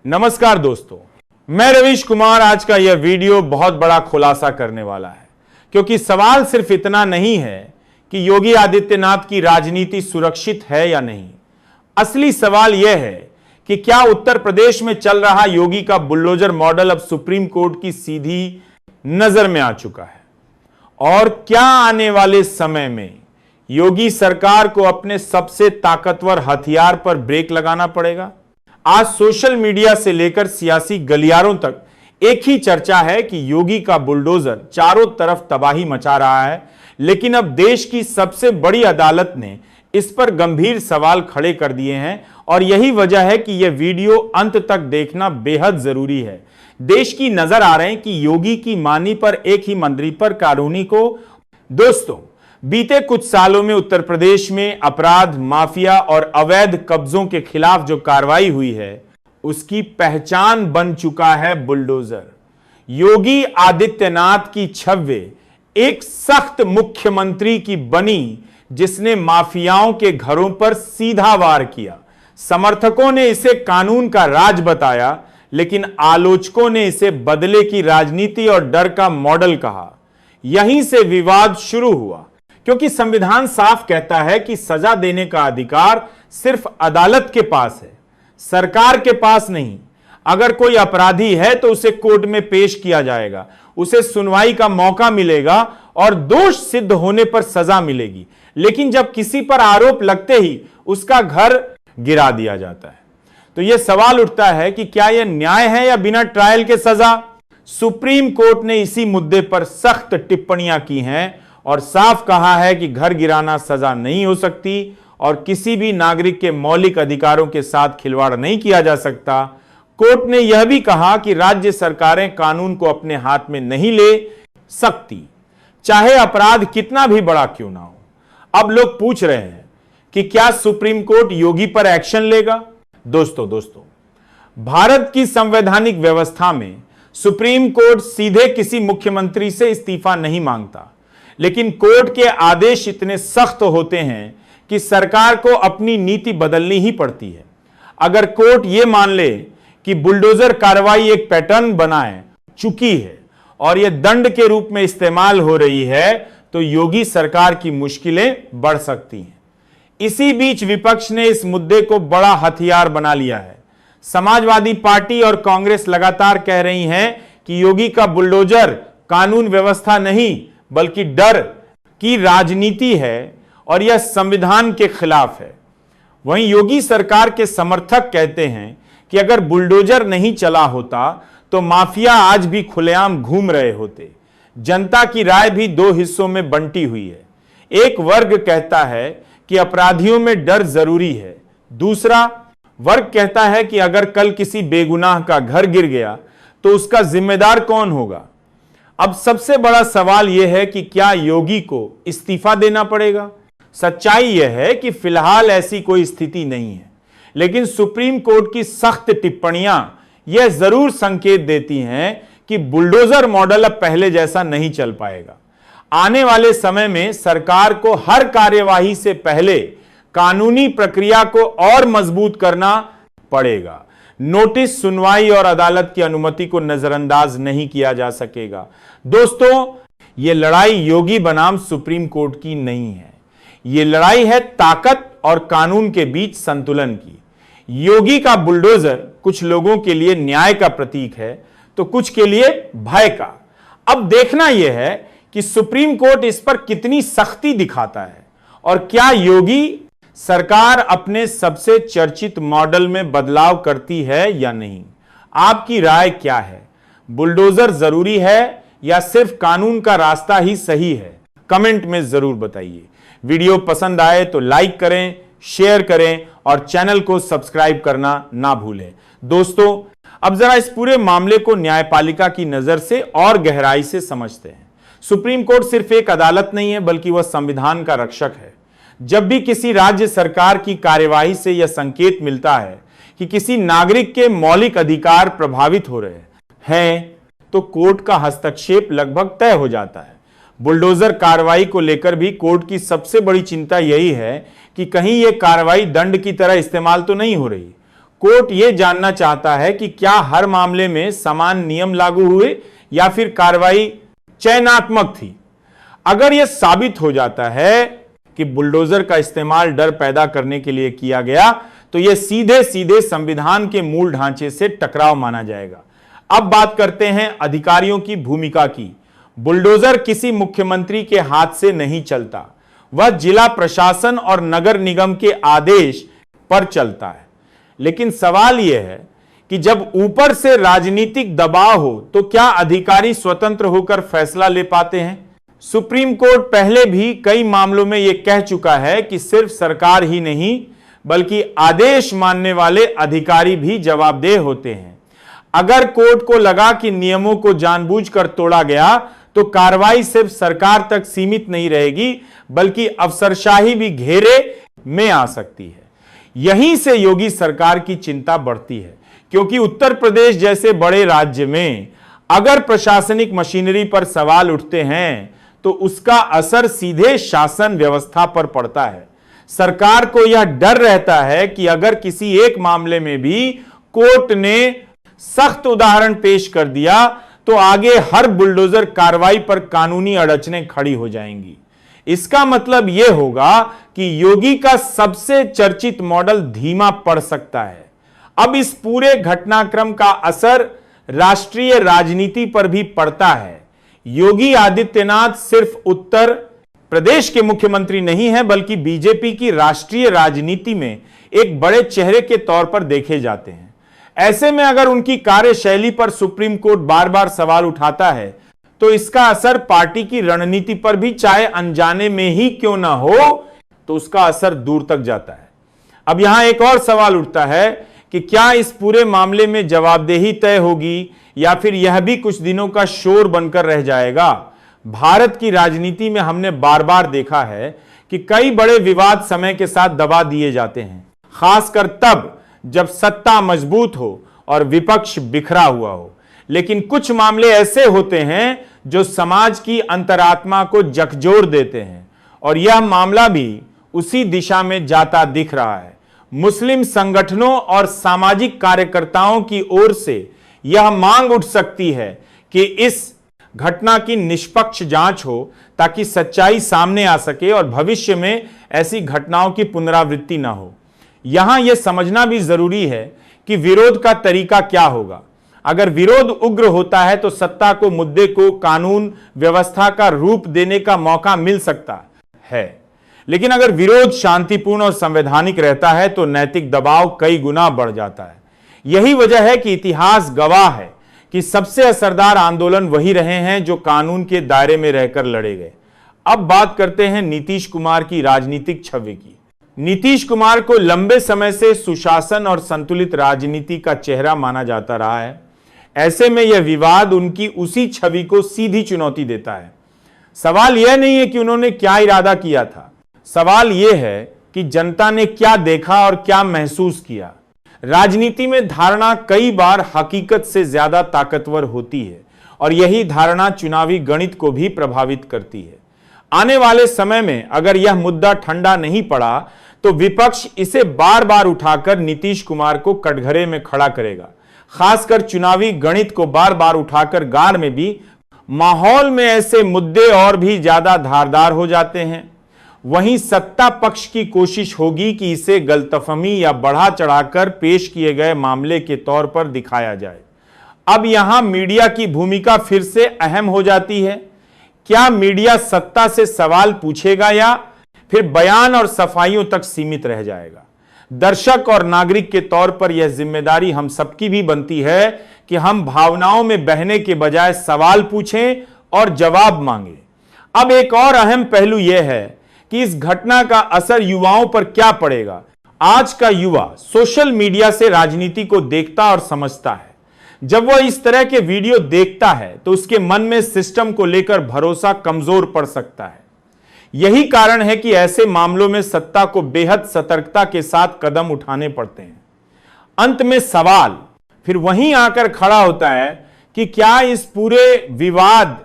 नमस्कार दोस्तों, मैं रवीश कुमार। आज का यह वीडियो बहुत बड़ा खुलासा करने वाला है, क्योंकि सवाल सिर्फ इतना नहीं है कि योगी आदित्यनाथ की राजनीति सुरक्षित है या नहीं। असली सवाल यह है कि क्या उत्तर प्रदेश में चल रहा योगी का बुलडोजर मॉडल अब सुप्रीम कोर्ट की सीधी नजर में आ चुका है, और क्या आने वाले समय में योगी सरकार को अपने सबसे ताकतवर हथियार पर ब्रेक लगाना पड़ेगा। आज सोशल मीडिया से लेकर सियासी गलियारों तक एक ही चर्चा है कि योगी का बुलडोजर चारों तरफ तबाही मचा रहा है, लेकिन अब देश की सबसे बड़ी अदालत ने इस पर गंभीर सवाल खड़े कर दिए हैं, और यही वजह है कि यह वीडियो अंत तक देखना बेहद जरूरी है। देश की नजर आ रहे हैं कि योगी की मानी पर एक ही मंत्री पर कानूनी को। दोस्तों, बीते कुछ सालों में उत्तर प्रदेश में अपराध, माफिया और अवैध कब्जों के खिलाफ जो कार्रवाई हुई है, उसकी पहचान बन चुका है बुलडोजर। योगी आदित्यनाथ की छवि एक सख्त मुख्यमंत्री की बनी, जिसने माफियाओं के घरों पर सीधा वार किया। समर्थकों ने इसे कानून का राज बताया, लेकिन आलोचकों ने इसे बदले की राजनीति और डर का मॉडल कहा। यहीं से विवाद शुरू हुआ, क्योंकि संविधान साफ कहता है कि सजा देने का अधिकार सिर्फ अदालत के पास है, सरकार के पास नहीं। अगर कोई अपराधी है तो उसे कोर्ट में पेश किया जाएगा, उसे सुनवाई का मौका मिलेगा और दोष सिद्ध होने पर सजा मिलेगी। लेकिन जब किसी पर आरोप लगते ही उसका घर गिरा दिया जाता है, तो यह सवाल उठता है कि क्या यह न्याय है या बिना ट्रायल के सजा। सुप्रीम कोर्ट ने इसी मुद्दे पर सख्त टिप्पणियां की हैं और साफ कहा है कि घर गिराना सजा नहीं हो सकती और किसी भी नागरिक के मौलिक अधिकारों के साथ खिलवाड़ नहीं किया जा सकता। कोर्ट ने यह भी कहा कि राज्य सरकारें कानून को अपने हाथ में नहीं ले सकती, चाहे अपराध कितना भी बड़ा क्यों ना हो। अब लोग पूछ रहे हैं कि क्या सुप्रीम कोर्ट योगी पर एक्शन लेगा। दोस्तों, भारत की संवैधानिक व्यवस्था में सुप्रीम कोर्ट सीधे किसी मुख्यमंत्री से इस्तीफा नहीं मांगता, लेकिन कोर्ट के आदेश इतने सख्त होते हैं कि सरकार को अपनी नीति बदलनी ही पड़ती है। अगर कोर्ट यह मान ले कि बुलडोजर कार्रवाई एक पैटर्न बनाए चुकी है और यह दंड के रूप में इस्तेमाल हो रही है, तो योगी सरकार की मुश्किलें बढ़ सकती हैं। इसी बीच विपक्ष ने इस मुद्दे को बड़ा हथियार बना लिया है। समाजवादी पार्टी और कांग्रेस लगातार कह रही हैं कि योगी का बुलडोजर कानून व्यवस्था नहीं बल्कि डर की राजनीति है और यह संविधान के खिलाफ है। वहीं योगी सरकार के समर्थक कहते हैं कि अगर बुलडोजर नहीं चला होता तो माफिया आज भी खुलेआम घूम रहे होते। जनता की राय भी दो हिस्सों में बंटी हुई है। एक वर्ग कहता है कि अपराधियों में डर जरूरी है, दूसरा वर्ग कहता है कि अगर कल किसी बेगुनाह का घर गिर गया तो उसका जिम्मेदार कौन होगा। अब सबसे बड़ा सवाल यह है कि क्या योगी को इस्तीफा देना पड़ेगा। सच्चाई यह है कि फिलहाल ऐसी कोई स्थिति नहीं है, लेकिन सुप्रीम कोर्ट की सख्त टिप्पणियां यह जरूर संकेत देती हैं कि बुलडोजर मॉडल अब पहले जैसा नहीं चल पाएगा। आने वाले समय में सरकार को हर कार्यवाही से पहले कानूनी प्रक्रिया को और मजबूत करना पड़ेगा। नोटिस, सुनवाई और अदालत की अनुमति को नजरअंदाज नहीं किया जा सकेगा। दोस्तों, यह लड़ाई योगी बनाम सुप्रीम कोर्ट की नहीं है, यह लड़ाई है ताकत और कानून के बीच संतुलन की। योगी का बुलडोजर कुछ लोगों के लिए न्याय का प्रतीक है तो कुछ के लिए भय का। अब देखना यह है कि सुप्रीम कोर्ट इस पर कितनी सख्ती दिखाता है और क्या योगी सरकार अपने सबसे चर्चित मॉडल में बदलाव करती है या नहीं। आपकी राय क्या है? बुलडोजर जरूरी है या सिर्फ कानून का रास्ता ही सही है? कमेंट में जरूर बताइए। वीडियो पसंद आए तो लाइक करें, शेयर करें और चैनल को सब्सक्राइब करना ना भूलें। दोस्तों, अब जरा इस पूरे मामले को न्यायपालिका की नजर से और गहराई से समझते हैं। सुप्रीम कोर्ट सिर्फ एक अदालत नहीं है, बल्कि वह संविधान का रक्षक है। जब भी किसी राज्य सरकार की कार्यवाही से यह संकेत मिलता है कि किसी नागरिक के मौलिक अधिकार प्रभावित हो रहे हैं, तो कोर्ट का हस्तक्षेप लगभग तय हो जाता है। बुलडोजर कार्रवाई को लेकर भी कोर्ट की सबसे बड़ी चिंता यही है कि कहीं यह कार्रवाई दंड की तरह इस्तेमाल तो नहीं हो रही। कोर्ट यह जानना चाहता है कि क्या हर मामले में समान नियम लागू हुए या फिर कार्रवाई चयनात्मक थी। अगर यह साबित हो जाता है कि बुलडोजर का इस्तेमाल डर पैदा करने के लिए किया गया तो यह सीधे सीधे संविधान के मूल ढांचे से टकराव माना जाएगा। अब बात करते हैं अधिकारियों की भूमिका की। बुलडोजर किसी मुख्यमंत्री के हाथ से नहीं चलता, वह जिला प्रशासन और नगर निगम के आदेश पर चलता है। लेकिन सवाल यह है कि जब ऊपर से राजनीतिक दबाव हो तो क्या अधिकारी स्वतंत्र होकर फैसला ले पाते हैं? सुप्रीम कोर्ट पहले भी कई मामलों में यह कह चुका है कि सिर्फ सरकार ही नहीं बल्कि आदेश मानने वाले अधिकारी भी जवाबदेह होते हैं। अगर कोर्ट को लगा कि नियमों को जानबूझकर तोड़ा गया तो कार्रवाई सिर्फ सरकार तक सीमित नहीं रहेगी बल्कि अफसरशाही भी घेरे में आ सकती है। यहीं से योगी सरकार की चिंता बढ़ती है, क्योंकि उत्तर प्रदेश जैसे बड़े राज्य में अगर प्रशासनिक मशीनरी पर सवाल उठते हैं तो उसका असर सीधे शासन व्यवस्था पर पड़ता है। सरकार को यह डर रहता है कि अगर किसी एक मामले में भी कोर्ट ने सख्त उदाहरण पेश कर दिया तो आगे हर बुलडोजर कार्रवाई पर कानूनी अड़चनें खड़ी हो जाएंगी। इसका मतलब यह होगा कि योगी का सबसे चर्चित मॉडल धीमा पड़ सकता है। अब इस पूरे घटनाक्रम का असर राष्ट्रीय राजनीति पर भी पड़ता है। योगी आदित्यनाथ सिर्फ उत्तर प्रदेश के मुख्यमंत्री नहीं है बल्कि बीजेपी की राष्ट्रीय राजनीति में एक बड़े चेहरे के तौर पर देखे जाते हैं। ऐसे में अगर उनकी कार्यशैली पर सुप्रीम कोर्ट बार बार सवाल उठाता है तो इसका असर पार्टी की रणनीति पर भी, चाहे अनजाने में ही क्यों ना हो, तो उसका असर दूर तक जाता है। अब यहां एक और सवाल उठता है कि क्या इस पूरे मामले में जवाबदेही तय होगी या फिर यह भी कुछ दिनों का शोर बनकर रह जाएगा। भारत की राजनीति में हमने बार बार देखा है कि कई बड़े विवाद समय के साथ दबा दिए जाते हैं, खासकर तब जब सत्ता मजबूत हो और विपक्ष बिखरा हुआ हो। लेकिन कुछ मामले ऐसे होते हैं जो समाज की अंतरात्मा को झकझोर देते हैं और यह मामला भी उसी दिशा में जाता दिख रहा है। मुस्लिम संगठनों और सामाजिक कार्यकर्ताओं की ओर से यह मांग उठ सकती है कि इस घटना की निष्पक्ष जांच हो ताकि सच्चाई सामने आ सके और भविष्य में ऐसी घटनाओं की पुनरावृत्ति ना हो। यहां यह समझना भी जरूरी है कि विरोध का तरीका क्या होगा। अगर विरोध उग्र होता है तो सत्ता को मुद्दे को कानून व्यवस्था का रूप देने का मौका मिल सकता है, लेकिन अगर विरोध शांतिपूर्ण और संवैधानिक रहता है तो नैतिक दबाव कई गुना बढ़ जाता है। यही वजह है कि इतिहास गवाह है कि सबसे असरदार आंदोलन वही रहे हैं जो कानून के दायरे में रहकर लड़े गए। अब बात करते हैं नीतीश कुमार की राजनीतिक छवि की। नीतीश कुमार को लंबे समय से सुशासन और संतुलित राजनीति का चेहरा माना जाता रहा है। ऐसे में यह विवाद उनकी उसी छवि को सीधी चुनौती देता है। सवाल यह नहीं है कि उन्होंने क्या इरादा किया था, सवाल यह है कि जनता ने क्या देखा और क्या महसूस किया। राजनीति में धारणा कई बार हकीकत से ज्यादा ताकतवर होती है और यही धारणा चुनावी गणित को भी प्रभावित करती है। आने वाले समय में अगर यह मुद्दा ठंडा नहीं पड़ा तो विपक्ष इसे बार बार उठाकर नीतीश कुमार को कटघरे में खड़ा करेगा। खासकर चुनावी गणित को बार बार उठाकर गाड़ में भी माहौल में ऐसे मुद्दे और भी ज्यादा धारदार हो जाते हैं। वहीं सत्ता पक्ष की कोशिश होगी कि इसे गलतफहमी या बढ़ा चढ़ाकर पेश किए गए मामले के तौर पर दिखाया जाए। अब यहां मीडिया की भूमिका फिर से अहम हो जाती है। क्या मीडिया सत्ता से सवाल पूछेगा या फिर बयान और सफाइयों तक सीमित रह जाएगा? दर्शक और नागरिक के तौर पर यह जिम्मेदारी हम सबकी भी बनती है कि हम भावनाओं में बहने के बजाय सवाल पूछें और जवाब मांगे। अब एक और अहम पहलू यह है कि इस घटना का असर युवाओं पर क्या पड़ेगा। आज का युवा सोशल मीडिया से राजनीति को देखता और समझता है। जब वह इस तरह के वीडियो देखता है तो उसके मन में सिस्टम को लेकर भरोसा कमजोर पड़ सकता है। यही कारण है कि ऐसे मामलों में सत्ता को बेहद सतर्कता के साथ कदम उठाने पड़ते हैं। अंत में सवाल फिर वहीं आकर खड़ा होता है कि क्या इस पूरे विवाद